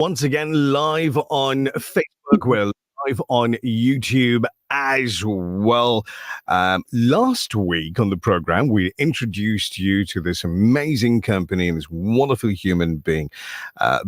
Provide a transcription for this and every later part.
Once again, live on Facebook, we're live on YouTube as well. Last week on the program, we introduced you to this amazing company and this wonderful human being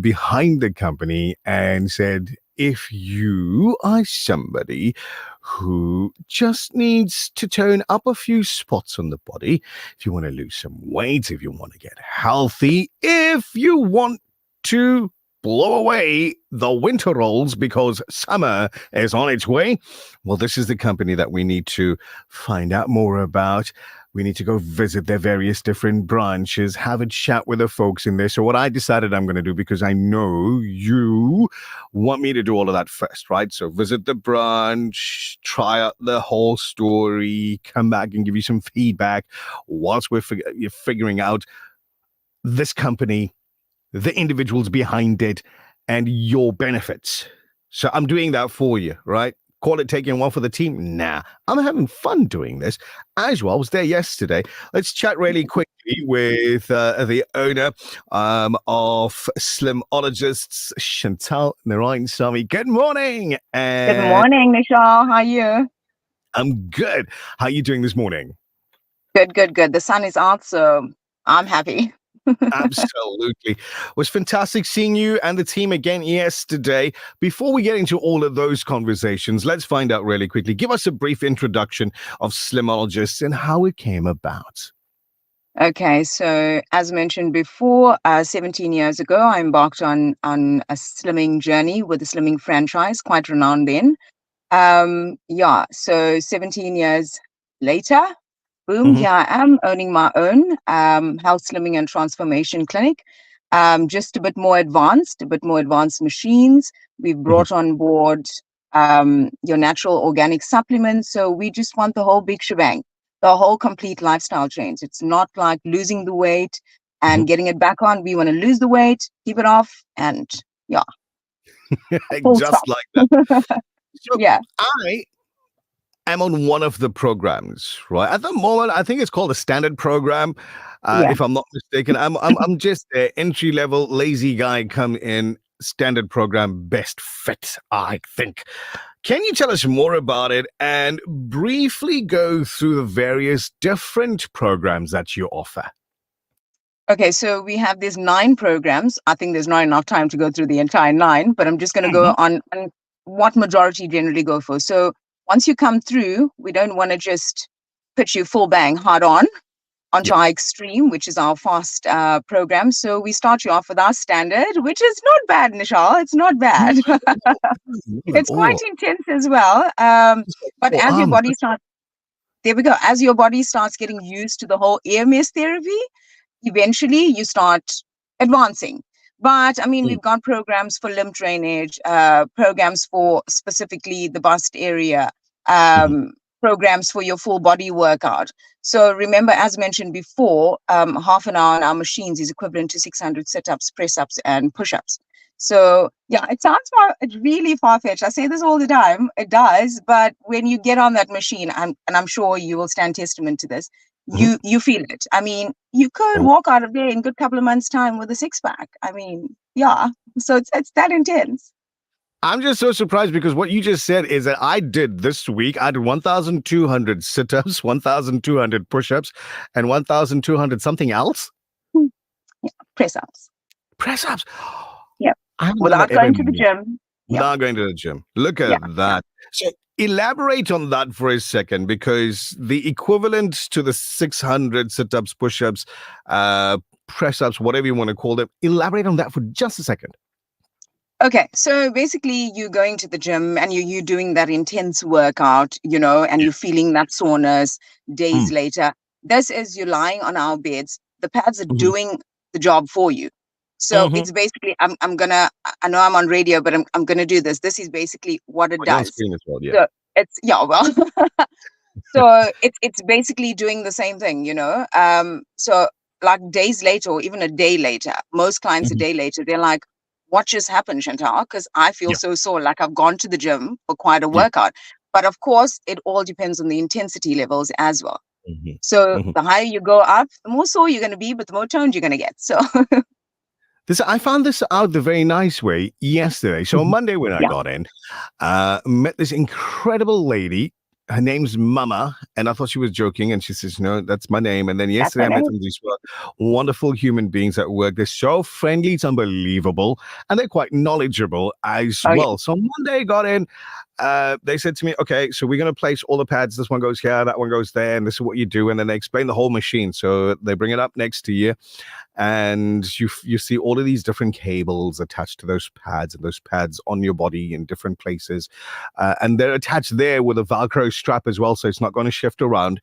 behind the company and said, if you are somebody who just needs to tone up a few spots on the body, if you want to lose some weight, if you want to get healthy, if you want to blow away the winter rolls because summer is on its way, well, this is the company that we need to find out more about. We need to go visit their various different branches, have a chat with the folks in there. So what I decided I'm going to do, because I know you want me to do all of that first, right? So visit the branch, try out the whole story, come back and give you some feedback whilst we're figuring out this company, the individuals behind it, and your benefits. So I'm doing that for you, right? Call it taking one for the team? Nah, I'm having fun doing this. As well, I was there yesterday. Let's chat really quickly with the owner of Slim-ologists, Shantal, Narainsamy. Good morning. Good morning, Nishal. How are you? I'm good. How are you doing this morning? Good. The sun is out, so I'm happy. Absolutely. It was fantastic seeing you and the team again yesterday. Before we get into all of those conversations, let's find out really quickly. Give us a brief introduction of Slim-ologists and how it came about. Okay, so as mentioned before, 17 years ago, I embarked on a slimming journey with the slimming franchise, quite renowned then. So 17 years later, boom, here I am owning my own health slimming and transformation clinic. Just a bit more advanced machines. We've brought on board your natural organic supplements. So we just want the whole big shebang, the whole complete lifestyle change. It's not like losing the weight and getting it back on. We want to lose the weight, keep it off, and yeah. Just like that. So yeah. I'm on one of the programs, right? At the moment, I think it's called a standard program, if I'm not mistaken. I'm just an entry-level lazy guy come in, standard program, best fit, I think. Can you tell us more about it and briefly go through the various different programs that you offer? Okay, so we have these 9 programs. I think there's not enough time to go through the entire 9, but I'm just going to go on what majority generally go for. So once you come through, we don't want to just put you full bang hard onto our extreme, which is our fast program. So we start you off with our standard, which is not bad, Nishal. It's not bad. It's quite intense as well. But as your body starts, as your body starts getting used to the whole EMS therapy, eventually you start advancing. But I mean, we've got programs for limb drainage, programs for specifically the bust area, programs for your full body workout. So remember, as mentioned before, half an hour on our machines is equivalent to 600 sit-ups, press-ups, and push-ups. So yeah, it sounds really far-fetched. I say this all the time. It does, but when you get on that machine, and I'm sure you will stand testament to this, you feel it. I mean, you could walk out of there in a good couple of months' time with a 6-pack. I mean, yeah. So it's that intense. I'm just so surprised because what you just said is that I did this week, I did 1,200 sit-ups, 1,200 push-ups, and 1,200 something else? Yeah, press-ups. Press-ups? Yeah. Without going to the gym. Without going to the gym. Look at that. So elaborate on that for a second, because the equivalent to the 600 sit-ups, push-ups, press-ups, whatever you want to call them, elaborate on that for just a second. Okay, so basically you're going to the gym and you're doing that intense workout, and you're feeling that soreness days later. This is you lying on our beds. The pads are doing the job for you. So it's basically, I know I'm on radio, but I'm going to do this. This is basically what it does. On screen as well, So so it's basically doing the same thing, So like days later or even a day later, most clients a day later, they're like, what just happened, Shantal? Because I feel so sore, like I've gone to the gym for quite a workout. But of course, it all depends on the intensity levels as well. So the higher you go up, the more sore you're going to be, but the more toned you're going to get. So I found this out the very nice way yesterday. So on Mhm. Monday when I Yeah. got in, met this incredible lady. Her name's Mama, and I thought she was joking. And she says, "No, that's my name." And then That's yesterday my I met name. them. These were wonderful human beings at work. They're so friendly, it's unbelievable, and they're quite knowledgeable as Oh, yeah. well. So on Monday I got in. They said to me, "Okay, so we're going to place all the pads. This one goes here, that one goes there, and this is what you do." And then they explain the whole machine. So they bring it up next to you, and you see all of these different cables attached to those pads, and those pads on your body in different places, and they're attached there with a Velcro strap as well, so it's not going to shift around.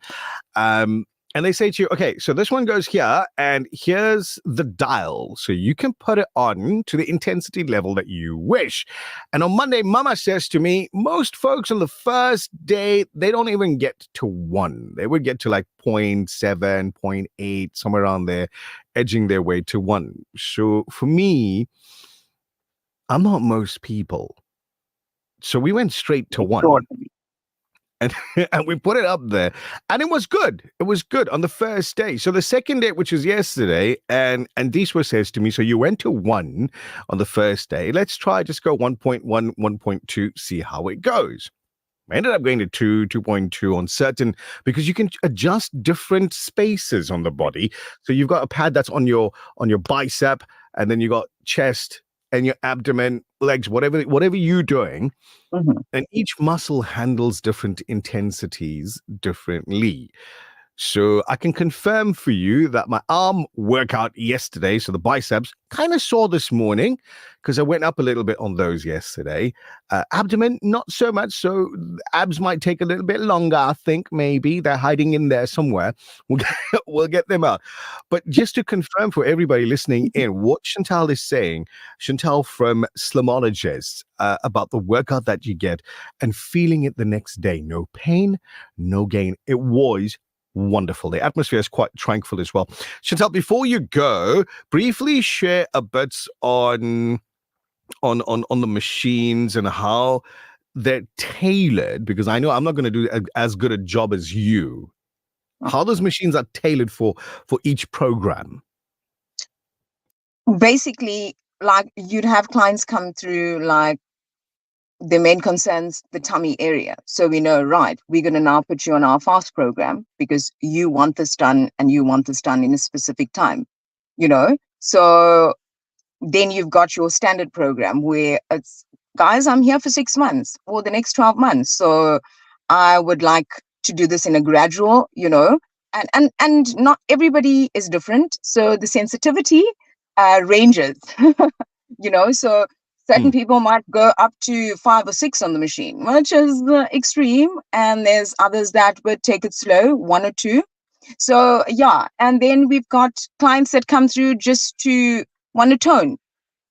Um, and they say to you, okay, so this one goes here, and here's the dial. So you can put it on to the intensity level that you wish. And on Monday, Mama says to me, most folks on the first day, they don't even get to 1. They would get to like 0.7, 0.8, somewhere around there, edging their way to 1. So for me, I'm not most people. So we went straight to 1. Extraordinary. And, and we put it up there, and it was good. It was good on the first day. So the second day, which was yesterday, and Diswa says to me, so you went to 1 on the first day. Let's try just go 1.1, 1.2, see how it goes. I ended up going to 2, 2.2 on certain, because you can adjust different spaces on the body. So you've got a pad that's on your bicep, and then you got chest and your abdomen, legs, whatever you're doing. Mhm. And each muscle handles different intensities differently. So I can confirm for you that my arm workout yesterday, so the biceps, kind of sore this morning because I went up a little bit on those yesterday. Abdomen, not so much. So abs might take a little bit longer, I think, maybe. They're hiding in there somewhere. We'll get them out. But just to confirm for everybody listening in, what Shantal is saying, Shantal from Slim-ologists, about the workout that you get and feeling it the next day. No pain, no gain. It was wonderful. The atmosphere is quite tranquil as well. Chantal, before you go, briefly share a bit on the machines and how they're tailored, because I know I'm not going to do as good a job as you. How those machines are tailored for each program. Basically, like you'd have clients come through, like the main concerns the tummy area. So we know, right, we're going to now put you on our fast program because you want this done and you want this done in a specific time, you know? So then you've got your standard program where it's, guys, I'm here for 6 months or the next 12 months. So I would like to do this in a gradual, and not everybody is different. So the sensitivity ranges, so certain Mm. people might go up to 5 or 6 on the machine, which is the extreme. And there's others that would take it slow, 1 or 2. So, yeah. And then we've got clients that come through just to want to tone.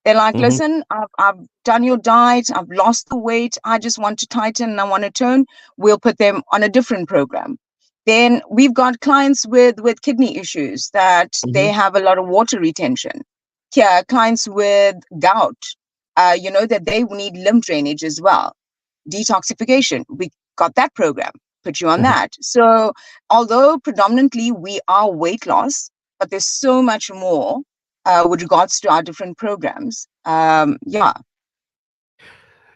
They're like, Mhm. listen, I've done your diet, I've lost the weight, I just want to tighten and I want to tone. We'll put them on a different program. Then we've got clients with kidney issues that they Mhm. have a lot of water retention. Yeah, clients with gout, that they need lymph drainage as well. Detoxification, we got that program, put you on Mhm. that. So although predominantly we are weight loss, but there's so much more with regards to our different programs. Yeah.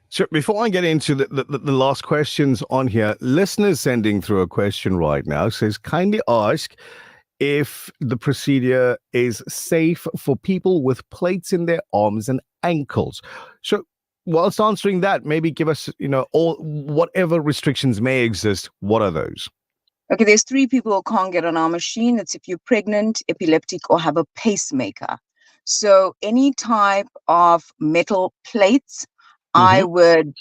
So before I get into the last questions on here, listeners sending through a question right now says, kindly ask if the procedure is safe for people with plates in their arms and ankles. So whilst answering that, maybe give us, all whatever restrictions may exist. What are those? Okay, there's 3 people who can't get on our machine. It's if you're pregnant, epileptic, or have a pacemaker. So any type of metal plates, I Mm-hmm. would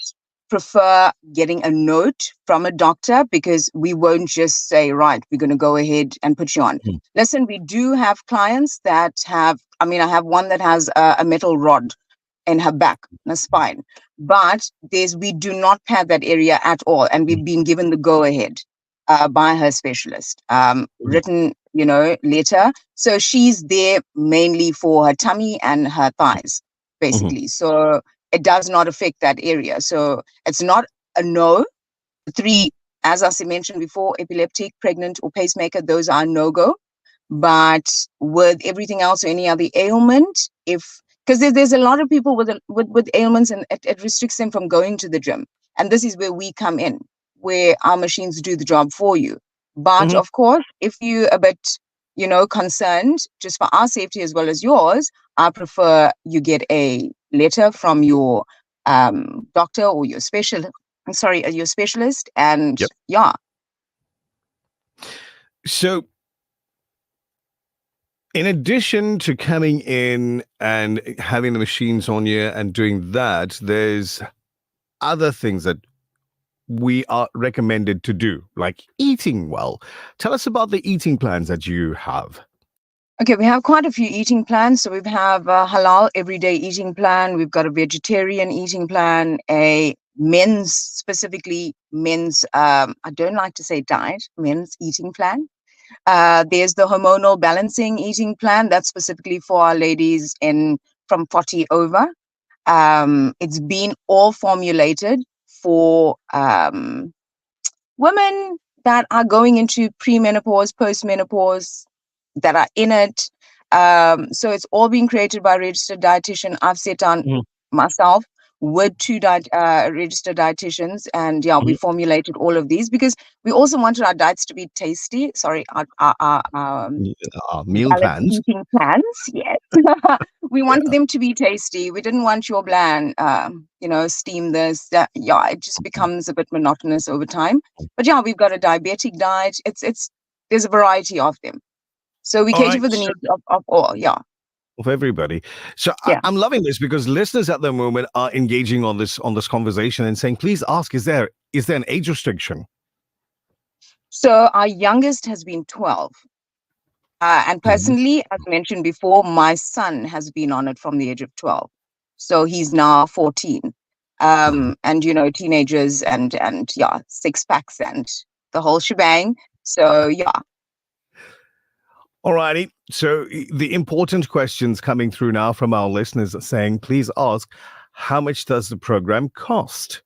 prefer getting a note from a doctor because we won't just say, right, we're going to go ahead and put you on. Listen, we do have clients that have, I have one that has a metal rod in her back, in her spine, but we do not pad that area at all. And we've been given the go ahead by her specialist, written, letter. So she's there mainly for her tummy and her thighs, Mm-hmm. basically. So it does not affect that area. So it's not a no. The 3, as I mentioned before, epileptic, pregnant, or pacemaker, those are no go. But with everything else or any other ailment, if because there's a lot of people with ailments, and it restricts them from going to the gym. And this is where we come in, where our machines do the job for you. But of course, if you're a bit, concerned, just for our safety as well as yours, I prefer you get a letter from your doctor or your your specialist, and Yep. yeah. So, in addition to coming in and having the machines on you and doing that, there's other things that we are recommended to do, like eating well. Tell us about the eating plans that you have. Okay, we have quite a few eating plans. So we have a halal everyday eating plan. We've got a vegetarian eating plan, a specifically men's, I don't like to say diet, men's eating plan. There's the hormonal balancing eating plan. That's specifically for our ladies from 40 over. It's been all formulated for women that are going into premenopause, postmenopause, that are in it. So it's all being created by a registered dietitian. I've sat down myself with two registered dietitians, and we formulated all of these because we also wanted our diets to be tasty. Sorry, our meal plans. eating plans. Yes, we wanted them to be tasty. We didn't want your bland, steam this. It just becomes a bit monotonous over time. But we've got a diabetic diet. There's a variety of them. So we cater for the needs of all, of everybody. So I'm loving this because listeners at the moment are engaging on this conversation and saying, please ask, is there an age restriction? So our youngest has been 12. And personally, as mentioned before, my son has been on it from the age of 12. So he's now 14. And, teenagers and six packs and the whole shebang. So, Alrighty. So the important questions coming through now from our listeners are saying, please ask, how much does the program cost?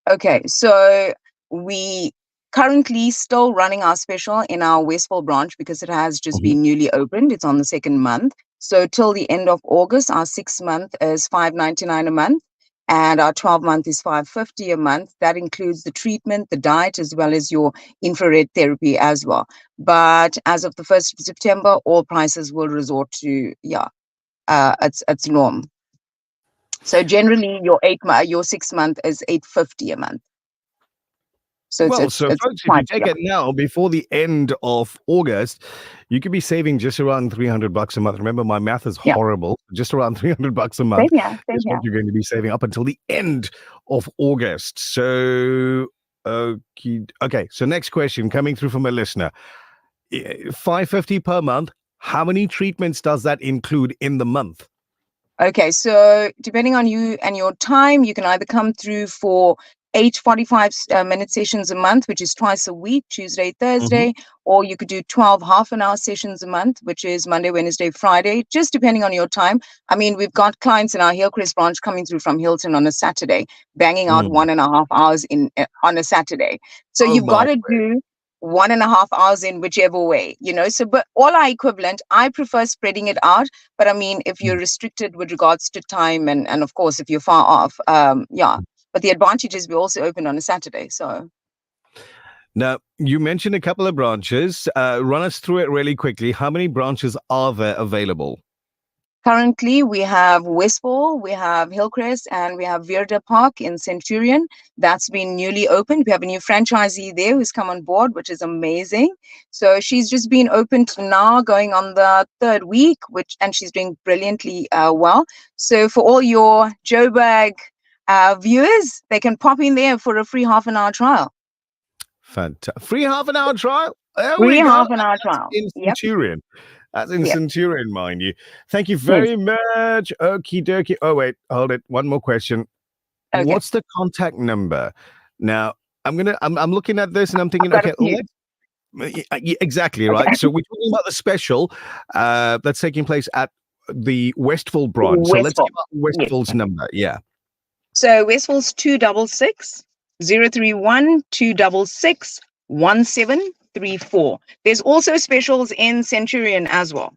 Okay, so we currently still running our special in our Westville branch because it has just been newly opened. It's on the second month. So till the end of August, our 6 month is $5.99 a month. And our 12-month is $5.50 a month. That includes the treatment, the diet, as well as your infrared therapy as well. But as of the 1st of September, all prices will resort to its norm. So generally, your 6 month is $8.50 a month. So folks, if you take it now before the end of August, you could be saving just around $300 a month. Remember, my math is horrible. Just around $300 a month is what you're going to be saving up until the end of August. So, okay. So next question coming through from a listener: $5.50 per month. How many treatments does that include in the month? Okay, so depending on you and your time, you can either come through for 8 45-minute sessions a month, which is twice a week, Tuesday, Thursday, or you could do 12 half-an-hour sessions a month, which is Monday, Wednesday, Friday, just depending on your time. I mean, we've got clients in our Hillcrest branch coming through from Hilton on a Saturday, banging out 1.5 hours on a Saturday. So you've got to do 1.5 hours in whichever way, so, but all are equivalent. I prefer spreading it out, but I mean, if you're restricted with regards to time and of course, if you're far off, but the advantage is we also open on a Saturday. So now, you mentioned a couple of branches. Run us through it really quickly. How many branches are there available? Currently, we have Westville, we have Hillcrest, and we have Vierda Park in Centurion. That's been newly opened. We have a new franchisee there who's come on board, which is amazing. So she's just been opened now, going on the 3rd week, and she's doing brilliantly well. So for all your Joburg viewers, they can pop in there for a free half-an-hour trial. Fantastic. Free half-an-hour trial? Free half-an-hour trial. In Centurion. That's in Centurion, mind you. Thank you very much. Okie dokie. Oh, wait, hold it. One more question. Okay. What's the contact number? Now, I'm looking at this and I'm thinking, exactly, right? So we're talking about the special that's taking place at the Westville branch. So let's give out Westville's number. Yeah. So Westville's 266 031 266 1734. There's also specials in Centurion as well.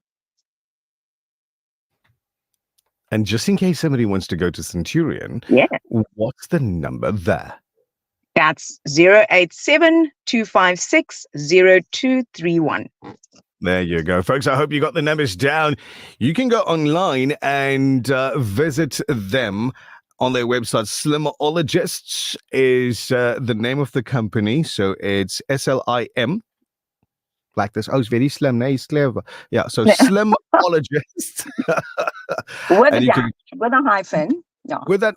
And just in case somebody wants to go to Centurion, Yeah. what's the number there? That's 087-256-0231. There you go, folks. I hope you got the numbers down. You can go online and visit them on their website. Slim-ologists is the name of the company. So it's SLIM. Like this. Oh, it's very slim. No, he's clever. Yeah, so Slim-ologists. With And a you can, with a hyphen. Yeah. with that,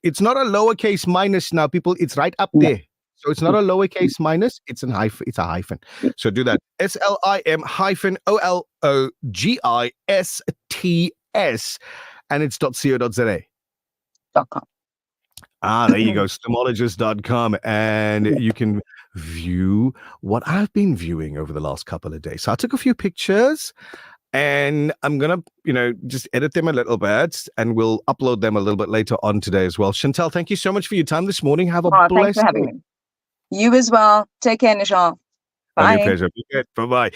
it's not a lowercase minus now, people. It's right up No. there. So it's not a lowercase minus, it's a hyphen. So do that. SLIM-OLOGISTS, and it's .co.za. .com. There you go, slimologist.com, and you can view what I've been viewing over the last couple of days. So I took a few pictures, and I'm going to, just edit them a little bit, and we'll upload them a little bit later on today as well. Shantal, thank you so much for your time this morning. Have a Thanks blessed for having day. me. You as well. Take care, Nishal. Only a Bye. pleasure. Bye-bye.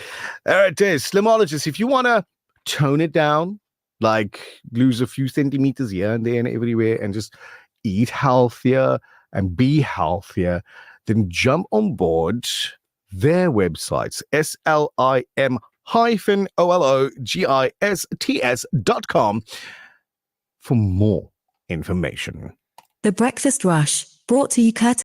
There it is. Slim-ologists. If you want to tone it down, like lose a few centimeters here and there and everywhere, and just eat healthier and be healthier, then jump on board their websites, SLIM-OLOGISTS.com, for more information. The Breakfast Rush, brought to you courtesy